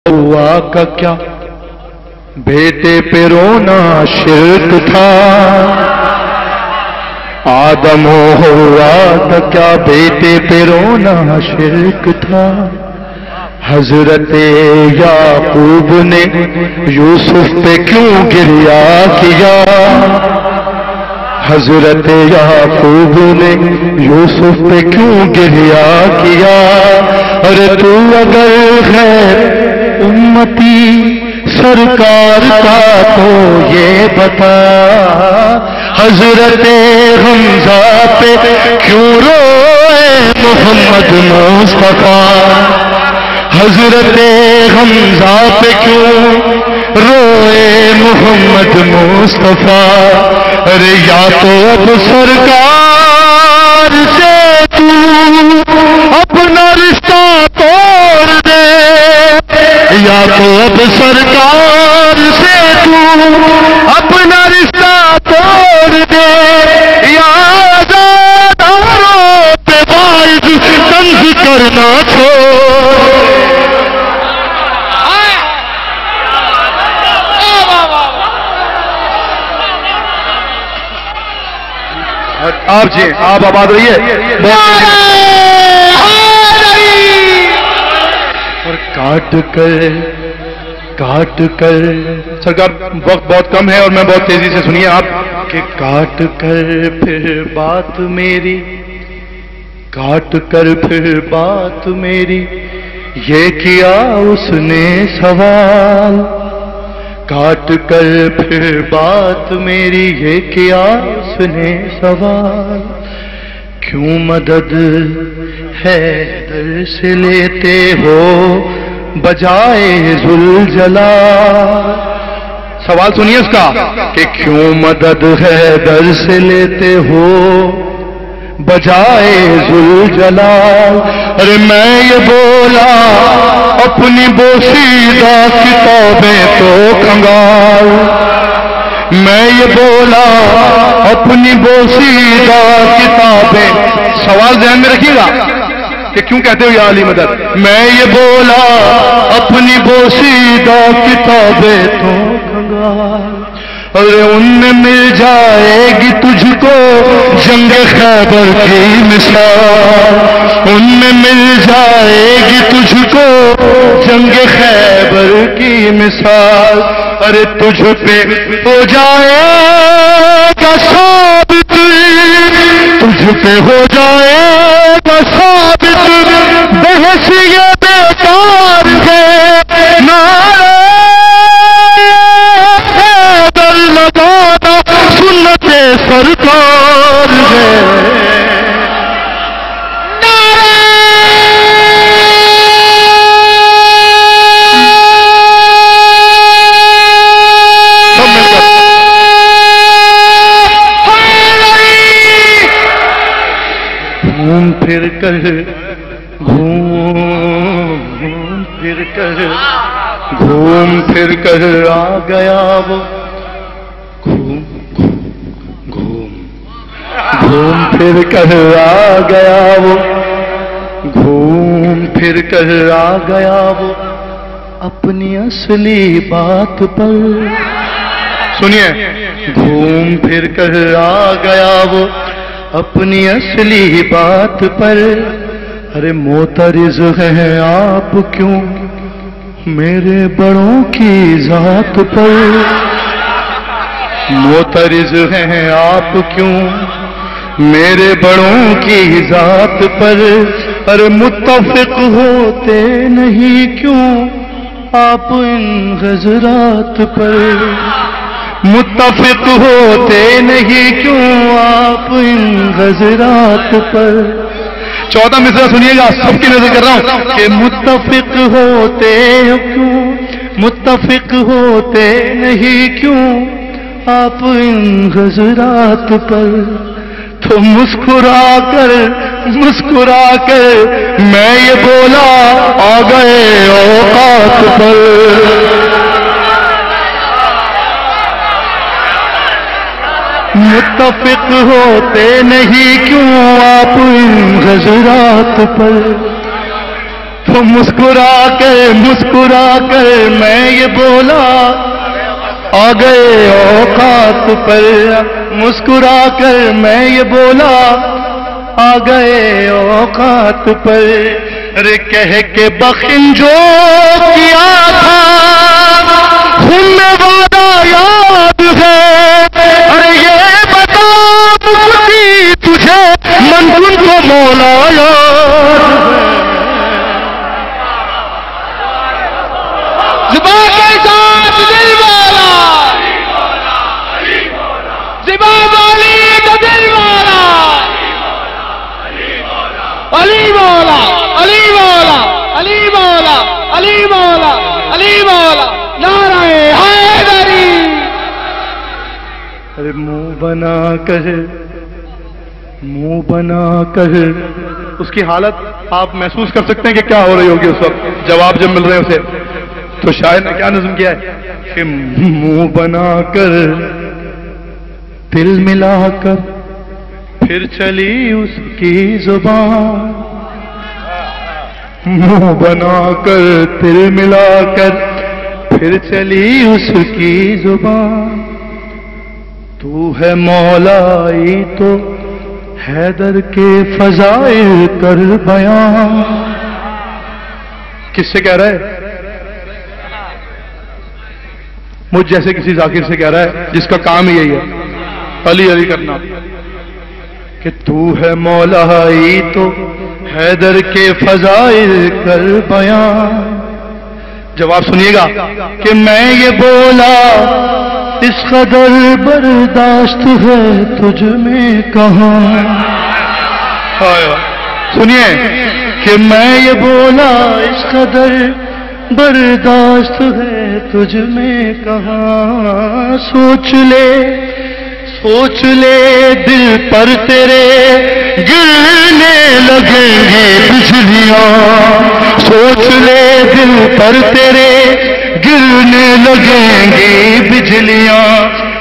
ہوا کا کیا بیٹے پہ رونا شرک تھا، آدم و ہوا کا کیا بیٹے پہ رونا شرک تھا، حضرت یعقوب نے یوسف پہ کیوں گریا کیا، حضرت یعقوب نے یوسف پہ کیوں گریا کیا، ارے تو اگر ہے امتی سرکار کا تو یہ بتا، حضرت حمزہ پہ کیوں روئے محمد مصطفیٰ، حضرت حمزہ پہ کیوں روئے محمد مصطفیٰ، ارے یا تو اب سرکار سے تو اپنا رشتہ توڑ دے، یا تو اب سرکار سے تو اپنا رشتہ توڑ دے، یا آزاداروں پہ باعث طنز کرنا چھوڑ۔ آپ جی آپ آباد رہیے، اور کاٹ کر سرکار وقت بہت کم ہے اور میں بہت تیزی سے سنیے آپ کہ کاٹ کر پھر بات میری، کاٹ کر پھر بات میری، یہ کیا اس نے سوال، کاٹ کر پھر بات میری یہ کیا اس نے سوال، کیوں مدد ہے در سے لیتے ہو بجائے ذوالجلال، سوال سنیے اس کا کہ کیوں مدد ہے در سے لیتے ہو بجائے ذوالجلال، ارے میں یہ بولا اپنی بوسیدہ کتابیں تو کھنگال، میں یہ بولا اپنی بوسیدہ کتابیں، سوال ذہن میں رکھیے گا کہ کیوں کہتے ہو یا علی مدد، میں یہ بولا اپنی بوسیدہ کتابیں تو کھنگال، ارے ان میں مل جائے گی تجھ کو جنگ خیبر کی مثال، ان میں مل جائے گی تجھ کو جنگ خیبر کی مثال، ارے تجھ پہ ہو جائے گا ثابت، تجھ پہ ہو جائے گا ثابت، بحث یہ بیکار ہے، نعرہ حیدر لگانا سنت سرکار ہے، پھر کر گھوم پھر کر آ گیا وہ، گھوم پھر کر آ گیا وہ، گھوم پھر کر آ گیا وہ اپنی اصلی بات پر، سنیے گھوم پھر کر آ گیا وہ اپنی اصلی بات پر، ارے معترض ہیں آپ کیوں میرے بڑوں کی ذات پر، معترض ہیں آپ کیوں میرے بڑوں کی ذات پر، ارے متفق ہوتے نہیں کیوں آپ ان حضرات پر، متفق ہوتے نہیں کیوں آپ ان حضرات پر، 14 مصرع سنیے گا سب کی نظر کر رہا ہوں کہ متفق ہوتے کیوں، متفق ہوتے نہیں کیوں آپ ان حضرات پر، تو مسکرا کر میں یہ بولا آ گئے اوقات پر، متفق ہوتے نہیں کیوں آپ ان حضرات پر، تو مسکرا کر میں یہ بولا آ گئے اوقات پر، مسکرا کر میں یہ بولا آ گئے اوقات پر، ارے کہہ کے بخن جو کیا تھا خون میں وعدہ یاد ہے، ارے یہ بتا مجھے تجھے منزل کو مولا یاد ہے، زبان کے ساتھ دل والا، زبان والی کا دل والا، علی مولا علی مولا علی مولا علی مولا علی مولا نعرہ حیدری۔ ارے منہ بنا کر اس کی حالت آپ محسوس کر سکتے ہیں کہ کیا ہو رہی ہوگی اس وقت جواب جب مل رہے ہیں اسے، تو شاعر نے کیا نظم کیا ہے کہ منہ بنا کر دل ملا کر پھر چلی اس کی زبان، منہ بنا کر دل ملا کر پھر چلی اس کی زبان، تو ہے مولائی تو حیدر کے فضائل کر بیان۔ کس سے کہہ رہا ہے؟ مجھ جیسے کسی ذاکر سے کہہ رہا ہے جس کا کام ہی یہی ہے علی علی کرنا، کہ تو ہے مولائی تو حیدر کے فضائل کر بیان۔ جواب سنیے گا کہ میں یہ بولا اس قدر برداشت ہے تجھ میں کہاں، سنیے کہ میں یہ بولا اس قدر برداشت ہے تجھ میں کہاں، سوچ لے دل پر تیرے گرنے لگیں گی بجلیاں، سوچ لے دل پر تیرے گرنے لگیں گی بجلیاں،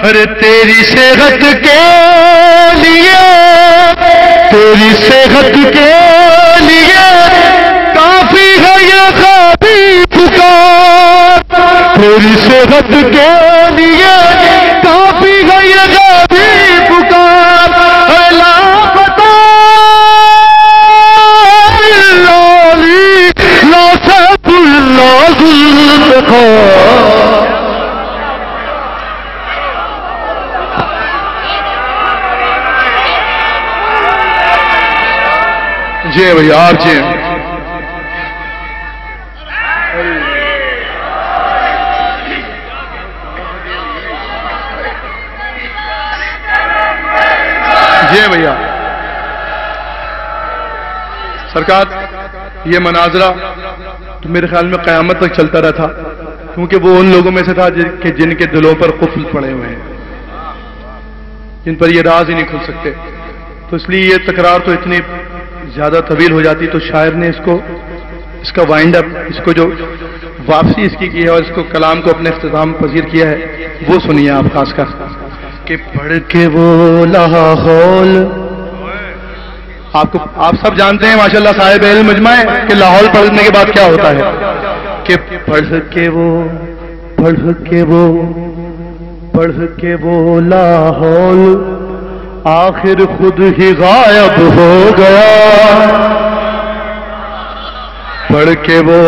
ارے تیری صحت کے لیے، تیری صحت کے لیے کافی ہے یہ غابی پکار، تیری صحت کے لیے کافی ہے یہ غابی پکار، لاپتہ لا سیف اللہ ذوالفقار۔ جی بھائی آپ جی جی بھیا سرکار، یہ مناظرہ تو میرے خیال میں قیامت تک چلتا رہا تھا، کیونکہ وہ ان لوگوں میں سے تھا کہ جن کے دلوں پر قفل پڑے ہوئے ہیں، جن پر یہ راز ہی نہیں کھل سکتے، تو اس لیے یہ تکرار تو اتنی زیادہ طویل ہو جاتی، تو شاعر نے اس کا وائنڈ اپ، اس کو جو واپسی اس کی ہے اور اس کو کلام کو اپنے اختتام پذیر کیا ہے وہ سنیے آپ خاص کر، کہ پڑھ کے وہ لاہور، آپ سب جانتے ہیں ماشاءاللہ صاحب علم مجمع ہے کہ لاہور پڑھنے کے بعد کیا ہوتا ہے، کہ پڑھ کے وہ لاہور آخر خود ہی غائب ہو گیا، پڑھ کے وہ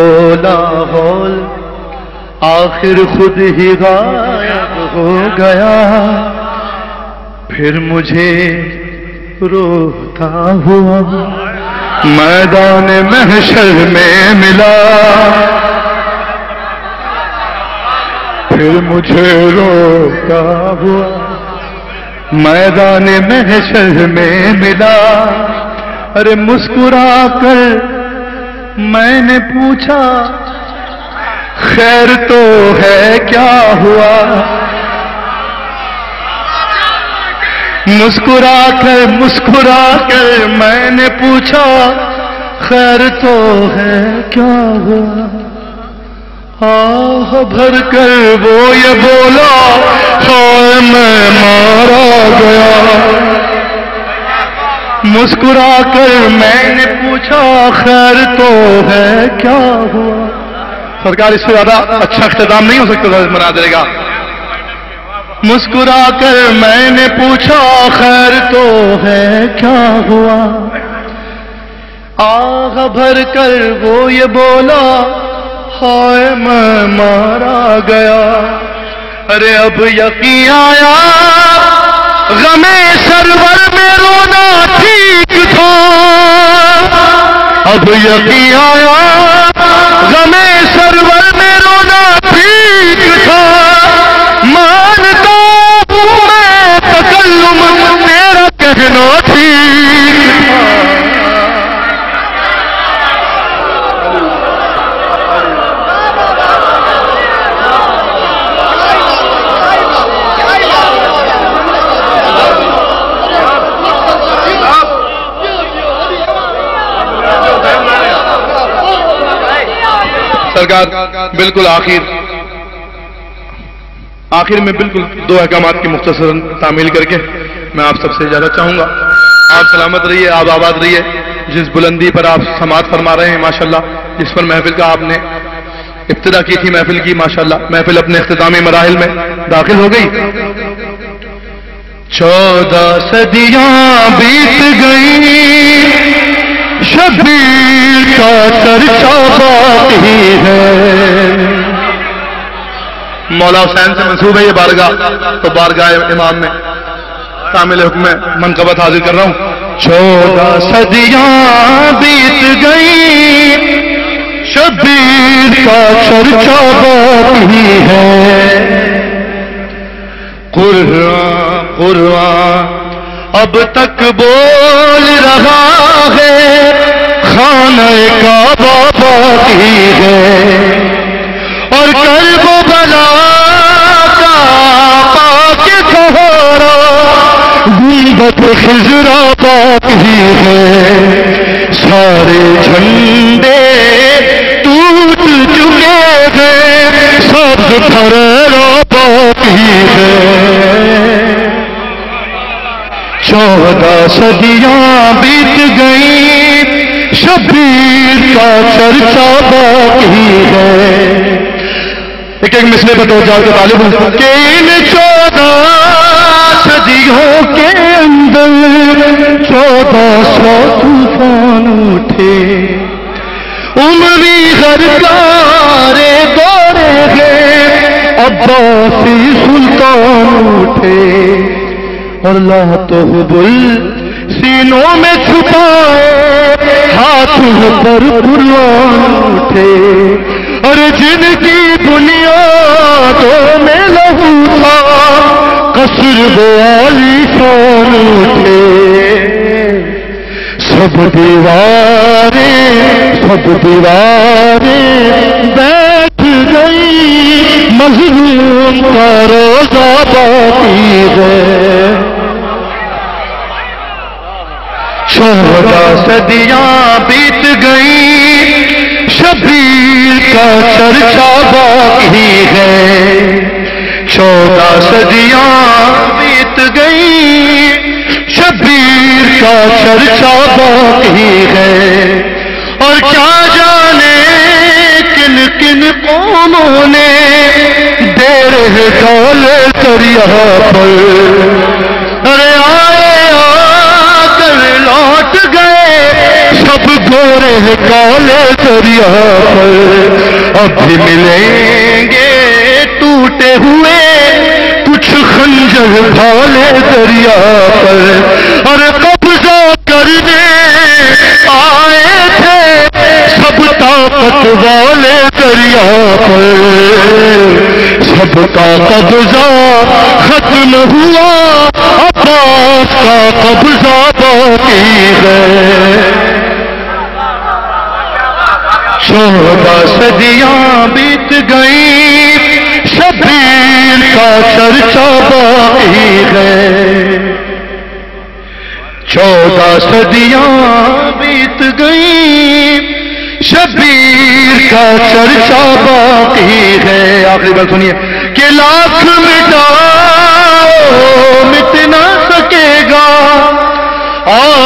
لاہور آخر خود ہی غائب ہو گیا، پھر مجھے روتا ہوا میدان محشر میں ملا، پھر مجھے روتا ہوا میدان محشر میں ملا، ارے مسکرا کر میں نے پوچھا خیر تو ہے کیا ہوا، مسکرا کر میں نے پوچھا خیر تو ہے کیا ہوا، آہ بھر کر وہ یہ بولا ہائے میں مارا گیا، مسکرا کر میں نے پوچھا خیر تو ہے کیا ہوا. سرکار اس سے زیادہ اچھا اختتام نہیں ہو سکتا تھا اس مناظرے کا. مسکرا کر میں نے پوچھا خیر تو ہے کیا ہوا. آہ بھر کر وہ یہ بولا ہائے میں مارا گیا. ارے اب یقین آیا غم سرور میں رونا ٹھیک تھا. اب یقین آیا غم سرور میں رونا ٹھیک تھا. مانتا ہوں میں تکلم تیرا کہنا ٹھیک تھا. سرکار بالکل آخر میں بالکل دو احکامات کی مختصر تعمیل کر کے میں آپ سب سے اجازت چاہوں گا. آپ سلامت رہیے, آپ آباد رہیے. جس بلندی پر آپ سماعت فرما رہے ہیں ماشاءاللہ, جس پر محفل کا آپ نے ابتدا کی تھی محفل کی, ماشاءاللہ محفل اپنے اختتامی مراحل میں داخل ہو گئی. 14 صدیاں بیت گئی شبیر کا چرچا باقی ہے. مولا حسین سے منسوب ہے یہ بارگاہ, تو بارگاہ امام میں کامل حکم منقبت حاضر کر رہا ہوں. 14 صدیاں بیت گئی شبیر کا چرچا باقی ہے. قرآن اب تک بول رہا ہے خانہ کعبہ باقی ہے. اور کرب و بلا کا پاک سہارا گنبد خضرا باقی ہے. سارے جھنڈے ٹوٹ چکے ہیں سب پھرا باقی ہے. 14 صدیاں بیت گئی شبیر کا چرچا باقی ہے. ایک مسئلے پر 2000 کے طالب ہوں کہ ان 14 صدیوں کے اندر 1400 طوفان اٹھے. عمری غرقارے دورے گئے عباسی سلطان اٹھے. اور لاتحبل سینوں میں چھپائے ہاتھوں پر قرآن اٹھے. اور جن کی بنیادوں میں لہو تھا قصر و عالیشان اٹھے. سب دیواریں بیٹھ گئی مظلوم کا روزہ باقی ہے. 14 صدیاں بیت گئی شبیر کا چرچا باقی ہے. 14 صدیاں بیت گئی شبیر کا چرچا باقی ہے. اور کیا جانے کن کن قوموں نے دیر ڈالے دریا پر. ارے آئے آ کر لوٹ گئے سب گورے کالے دریا پر. اب بھی ملیں گے ٹوٹے ہوئے کچھ خنجر ڈالے دریا پر. اور قبضہ کرنے آئے تھے سب طاقت والے دریا پر. سب کا قبضہ ختم ہوا عباس کا قبضہ باقی ہے. 14 صدیاں بیت گئی شبیر کا چرچا باقی ہے. 14 صدیاں بیت گئی شبیر کا چرچا باقی ہے. آخری بات سنیے کہ لاکھ مٹاؤ مٹ نہ سکے گا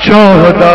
14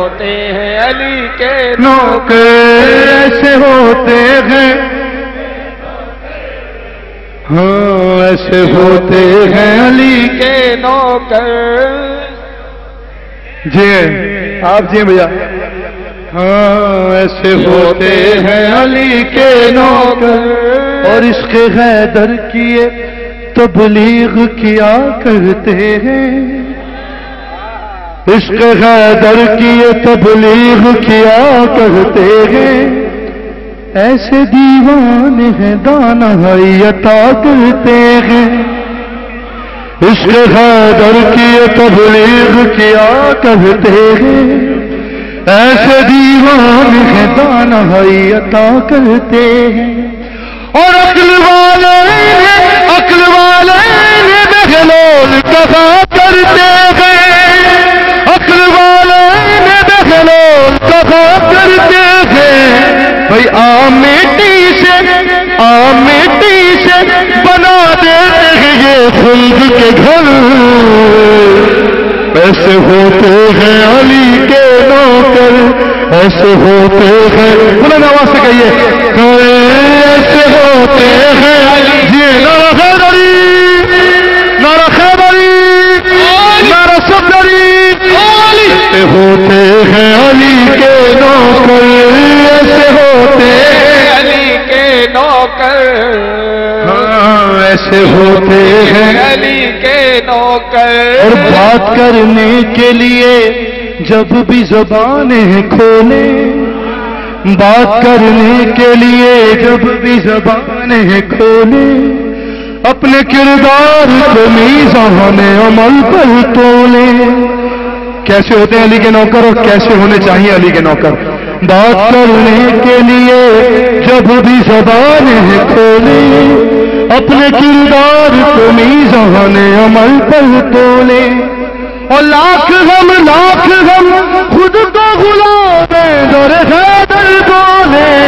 ہوتے ہیں علی کے نوکر، ایسے ہوتے ہیں، ہاں ایسے ہوتے ہیں علی کے نوکر۔ جی آپ جی بھیا، ہاں ایسے ہوتے ہیں علی کے نوکر، اور عشق حیدر کیے تبلیغ کیا کرتے ہیں، عشق حیدر کیے تبلیغ کیا کرتے ہیں، ایسے دیوانے ہیں دانائی عطا کرتے ہیں، عشق حیدر کیے تبلیغ کیا کرتے ہیں، ایسے دیوانے ہیں دانائی عطا کرتے ہیں، اور عقل والے بہلول کہا کرتے ہیں، عقل والے بہلول کہا کرتے ہیں، بھئی مٹی سے بنا دیتے ہیں یہ خلد کے گھر، ایسے ہوتے ہیں علی کے نوکر، ایسے ہوتے ہیں، بلند آواز سے کہیے، ایسے ہوتے ہیں یہ نعرہ حیدری، نعرہ خیبری، نعرہ صفدری، ایسے ہوتے ہیں علی کے نوکر، ایسے ہوتے ہیں علی کے نوکر، ہاں ایسے ہوتے ہیں علی کے نوکر۔ اور بات کرنے کے لیے جب بھی زبانیں کھولیں، بات کرنے کے لیے جب بھی زبانیں کھولیں، اپنے کردار کو میزان عمل پر تولیں، کیسے ہوتے ہیں علی کے نوکر اور کیسے ہونے چاہیے علی کے نوکر، بات کرنے کے لیے جب بھی زبانیں کھولیں، اپنے کردار کو میزان عمل پر تولیں، اور لاکھ ہم خود کو غلام در حیدر بولیں،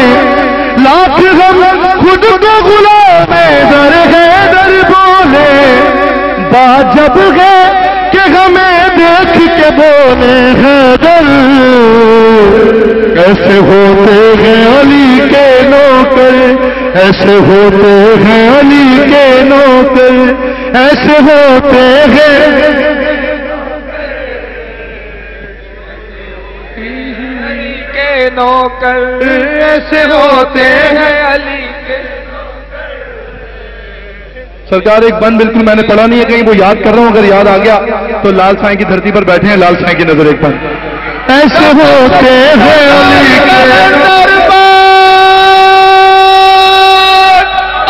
لاکھ ہم خود کو غلام در حیدر بولیں، بات جب ہے کہ ہمیں دیکھ کے بولے حیدر، ایسے ہوتے ہیں علی کے نوکر، ایسے ہوتے ہیں علی کے نوکر، ایسے ہوتے ہیں نوکر، ایسے ہوتے ہیں علی کے۔ سرکار ایک بند بالکل میں نے پڑھا نہیں ہے کہیں، وہ یاد کر رہا ہوں، اگر یاد آ گیا تو لال سائیں کی دھرتی پر بیٹھے ہیں، لال سائیں کی نظر ایک بند، ایسے ہوتے ہیں علی کے دربار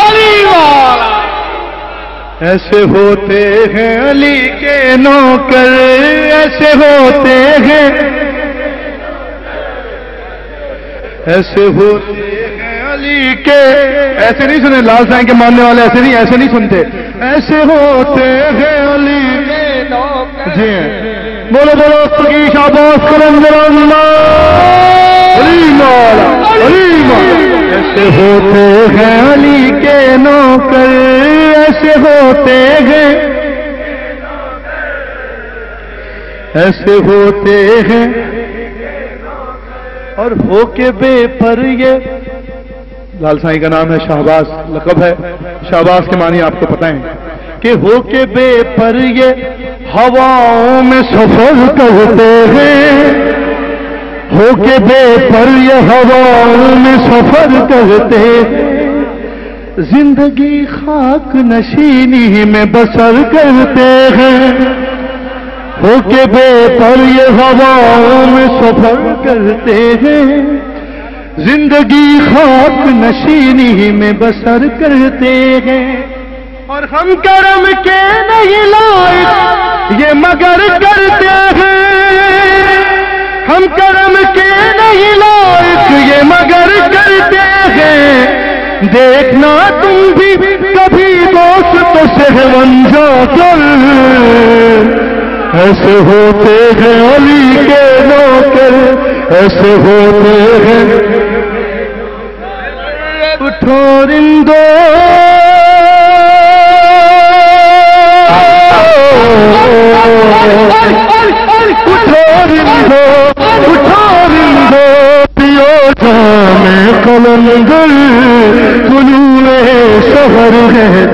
علی والا، ایسے ہوتے ہیں علی کے نوکر، ایسے ہوتے ہیں، ایسے ہوتے ہیں علی کے، ایسے نہیں سنے لال سائیں کے ماننے والے، ایسے نہیں سنتے، ایسے ہوتے ہیں علی کے نوکر۔ جی بولو کی شاباش کلندر علی مولا، علی مولا، ایسے ہوتے ہیں علی کے نوکر، ایسے ہوتے ہیں، ایسے ہوتے ہیں، اور ہو کے بے پر یہ لال سائیں کا نام ہے شہباز، لقب ہے شہباز کے معنی آپ کو پتہ ہیں کہ ہو کے بے پر یہ ہواؤں میں سفر کرتے ہیں، ہو کے بے پر یہ ہواؤں میں سفر کرتے ہیں، زندگی خاک نشینی میں بسر کرتے ہیں، ہو کے بے پر یہ ہواؤں میں سفر کرتے ہیں، زندگی خاک نشینی میں بسر کرتے ہیں، اور ہم کرم کے نہیں لائق یہ مگر کرتے ہیں، ہم کرم کے نہیں لائق یہ مگر کرتے ہیں، دیکھنا تم بھی کبھی دوست سے ونجا کر، ایسے ہوتے ہیں علی کے نوکر، ایسے ہوتے ہیں، اٹھو رندو اٹھو رندو اٹھارندو پیو جام قلندر فنون سحر ہے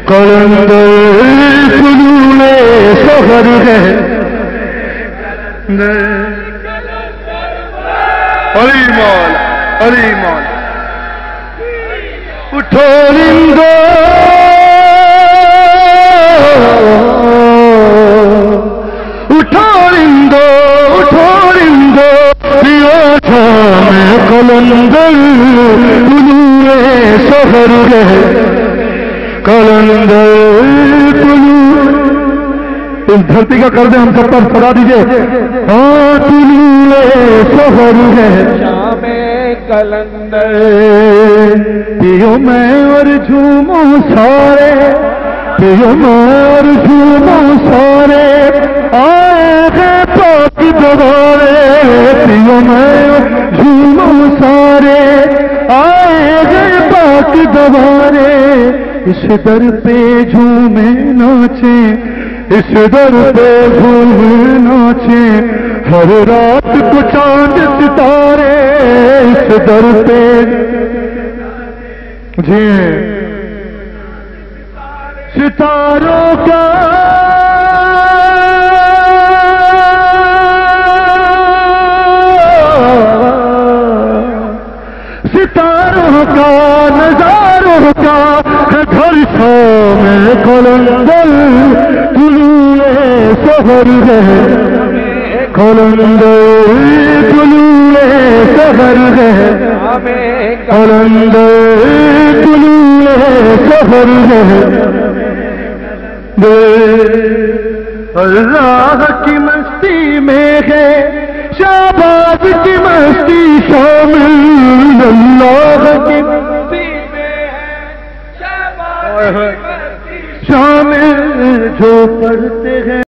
قلندر فنون سحر ہے علی مولا علی مولا اٹھارندو اٹھارندو اٹھارندو پیو جام قلندر فنون سحر ہے قلندر فنون اس دھرتی کا کر دیں ہم سب پر سنا دیجئے ہاں فنون سحر ہے شام قلندر پیو میں اور جھوموں سارے پیو میں اور جھوموں سارے آئے ہیں پاک دوبارے پیو میں اور جھوموں سارے آئے ہیں پاک دوبارے اس در پہ جھومے ناچیں اس در پہ جھومے ناچیں ہر رات کو چاند ستارے اس در پہ جی ستاروں کا ستاروں کا نظاروں کا گھر شام قلندر طلوع سحر ہے قلندر طلوع سحر ہے قلندر طلوع سحر ہے اللہ کی مستی میں ہے شہباز کی مستی شامل اللہ کی مستی میں ہے شامل جو پڑھتے ہیں